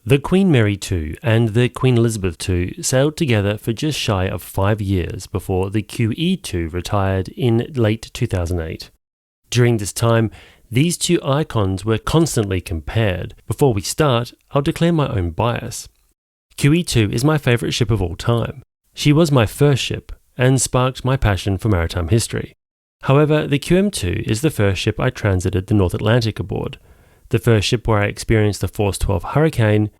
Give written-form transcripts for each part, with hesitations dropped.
The Queen Mary II and the Queen Elizabeth II sailed together for just shy of 5 years before the QE2 retired in late 2008. During this time, these two icons were constantly compared. Before we start, I'll declare my own bias. QE2 is my favourite ship of all time. She was my first ship and sparked my passion for maritime history. However, the QM2 is the first ship I transited the North Atlantic aboard. The first ship where I experienced the Force 12 hurricane.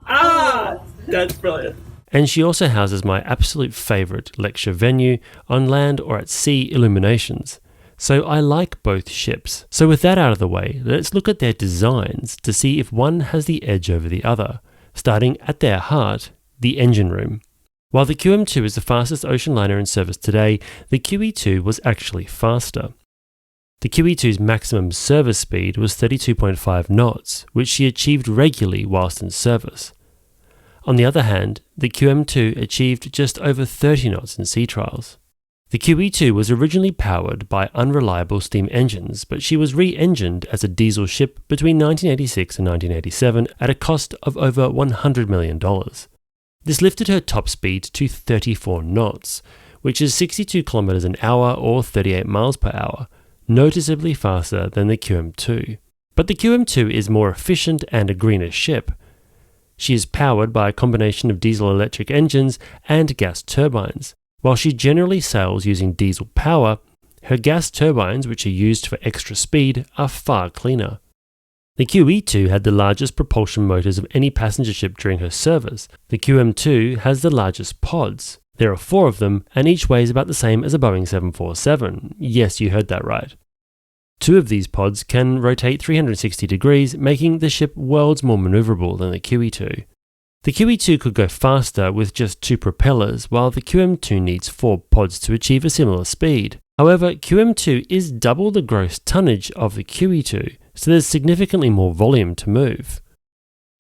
That's brilliant. And she also houses my absolute favourite lecture venue on land or at sea illuminations. So I like both ships. So with that out of the way, let's look at their designs to see if one has the edge over the other, starting at their heart, the engine room. While the QM2 is the fastest ocean liner in service today, the QE2 was actually faster. The QE2's maximum service speed was 32.5 knots, which she achieved regularly whilst in service. On the other hand, the QM2 achieved just over 30 knots in sea trials. The QE2 was originally powered by unreliable steam engines, but she was re-engined as a diesel ship between 1986 and 1987 at a cost of over $100 million. This lifted her top speed to 34 knots, which is 62 kilometers an hour or 38 miles per hour, noticeably faster than the QM2. But the QM2 is more efficient and a greener ship. She is powered by a combination of diesel-electric engines and gas turbines. While she generally sails using diesel power, her gas turbines, which are used for extra speed, are far cleaner. The QE2 had the largest propulsion motors of any passenger ship during her service. The QM2 has the largest pods. There are 4 of them, and each weighs about the same as a Boeing 747. Yes, you heard that right. 2 of these pods can rotate 360 degrees, making the ship worlds more maneuverable than the QE2. The QE2 could go faster with just 2 propellers, while the QM2 needs 4 pods to achieve a similar speed. However, QM2 is double the gross tonnage of the QE2, so there's significantly more volume to move.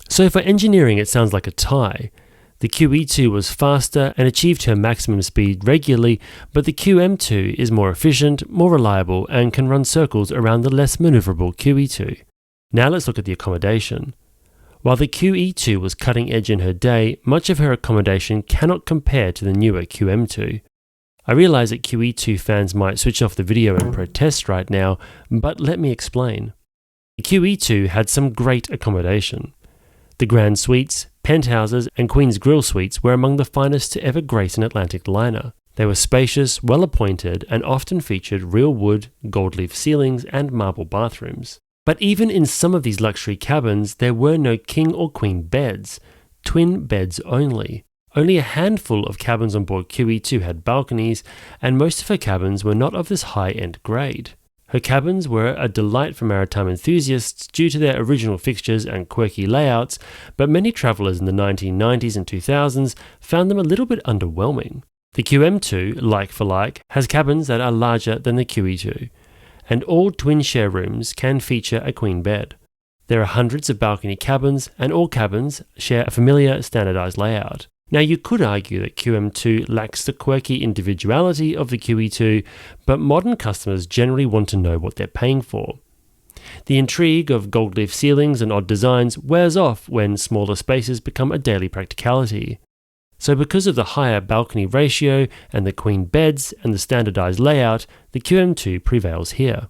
So for engineering, it sounds like a tie. The QE2 was faster and achieved her maximum speed regularly, but the QM2 is more efficient, more reliable, and can run circles around the less maneuverable QE2. Now let's look at the accommodation. While the QE2 was cutting edge in her day, much of her accommodation cannot compare to the newer QM2. I realise that QE2 fans might switch off the video and protest right now, but let me explain. The QE2 had some great accommodation. The Grand Suites, penthouses, and Queen's Grill suites were among the finest to ever grace an Atlantic liner. They were spacious, well appointed, and often featured real wood, gold leaf ceilings, and marble bathrooms. But even in some of these luxury cabins, there were no king or queen beds, twin beds only. Only a handful of cabins on board QE2 had balconies, and most of her cabins were not of this high-end grade. Her cabins were a delight for maritime enthusiasts due to their original fixtures and quirky layouts, but many travellers in the 1990s and 2000s found them a little bit underwhelming. The QM2, like for like, has cabins that are larger than the QE2, and all twin share rooms can feature a queen bed. There are hundreds of balcony cabins, and all cabins share a familiar standardised layout. Now you could argue that QM2 lacks the quirky individuality of the QE2, but modern customers generally want to know what they're paying for. The intrigue of gold leaf ceilings and odd designs wears off when smaller spaces become a daily practicality. So because of the higher balcony ratio and the queen beds and the standardised layout, the QM2 prevails here.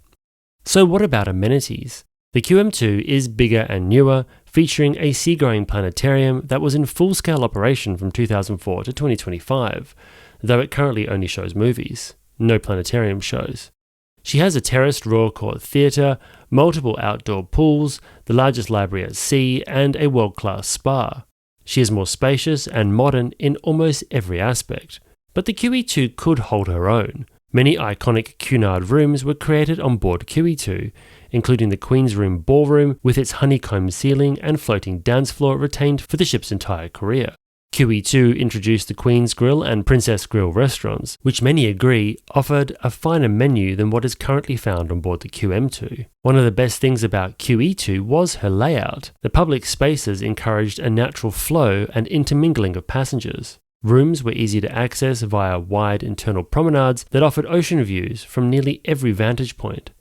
So what about amenities? The QM2 is bigger and newer, featuring a seagoing planetarium that was in full-scale operation from 2004 to 2025, though it currently only shows movies. No planetarium shows. She has a terraced Royal Court Theatre, multiple outdoor pools, the largest library at sea, and a world-class spa. She is more spacious and modern in almost every aspect. But the QE2 could hold her own. Many iconic Cunard rooms were created on board QE2, including the Queen's Room ballroom with its honeycomb ceiling and floating dance floor retained for the ship's entire career. QE2 introduced the Queen's Grill and Princess Grill restaurants, which many agree offered a finer menu than what is currently found on board the QM2. One of the best things about QE2 was her layout. The public spaces encouraged a natural flow and intermingling of passengers. Rooms were easy to access via wide internal promenades that offered ocean views from nearly every vantage point.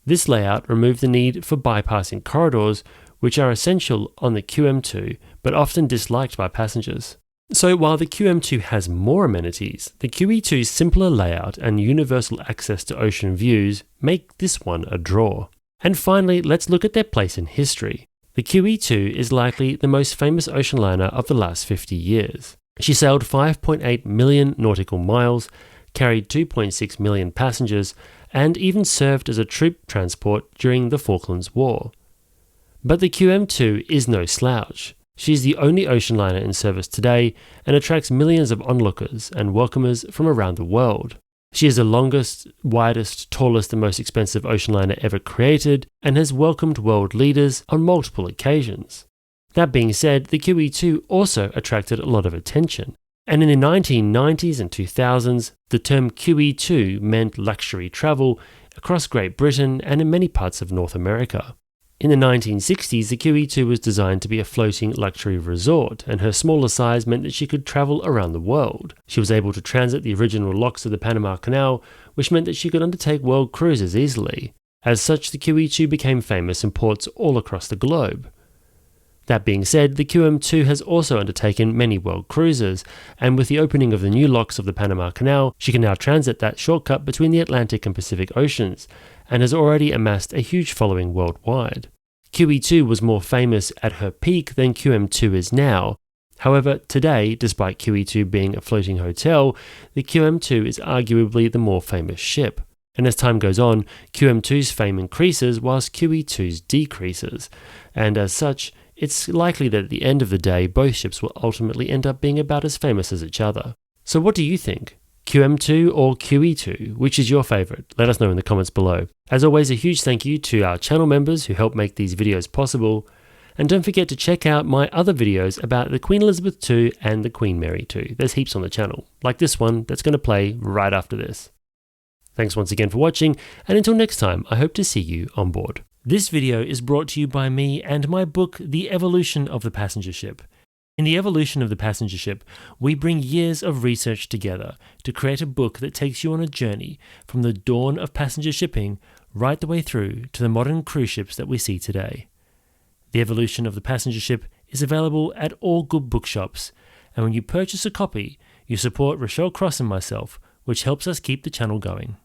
This layout removed the need for bypassing corridors, which are essential on the QM2, but often disliked by passengers. So while the QM2 has more amenities, the QE2's simpler layout and universal access to ocean views make this one a draw. And finally, let's look at their place in history. The QE2 is likely the most famous ocean liner of the last 50 years. She sailed 5.8 million nautical miles, carried 2.6 million passengers, and even served as a troop transport during the Falklands War. But the QM2 is no slouch. She's the only ocean liner in service today and attracts millions of onlookers and welcomers from around the world. She is the longest, widest, tallest and most expensive ocean liner ever created and has welcomed world leaders on multiple occasions. That being said, the QE2 also attracted a lot of attention. And in the 1990s and 2000s, the term QE2 meant luxury travel across Great Britain and in many parts of North America. In the 1960s, the QE2 was designed to be a floating luxury resort, and her smaller size meant that she could travel around the world. She was able to transit the original locks of the Panama Canal, which meant that she could undertake world cruises easily. As such, the QE2 became famous in ports all across the globe. That being said, the QM2 has also undertaken many world cruises, and with the opening of the new locks of the Panama Canal, she can now transit that shortcut between the Atlantic and Pacific Oceans, and has already amassed a huge following worldwide. QE2 was more famous at her peak than QM2 is now. However, today, despite QE2 being a floating hotel, the QM2 is arguably the more famous ship. And as time goes on, QM2's fame increases whilst QE2's decreases, and as such, it's likely that at the end of the day, both ships will ultimately end up being about as famous as each other. So what do you think? QM2 or QE2? Which is your favourite? Let us know in the comments below. As always, a huge thank you to our channel members who help make these videos possible. And don't forget to check out my other videos about the Queen Elizabeth II and the Queen Mary II. There's heaps on the channel, like this one that's going to play right after this. Thanks once again for watching, and until next time, I hope to see you on board. This video is brought to you by me and my book, The Evolution of the Passenger Ship. In The Evolution of the Passenger Ship, we bring years of research together to create a book that takes you on a journey from the dawn of passenger shipping right the way through to the modern cruise ships that we see today. The Evolution of the Passenger Ship is available at all good bookshops, and when you purchase a copy, you support Rochelle Cross and myself, which helps us keep the channel going.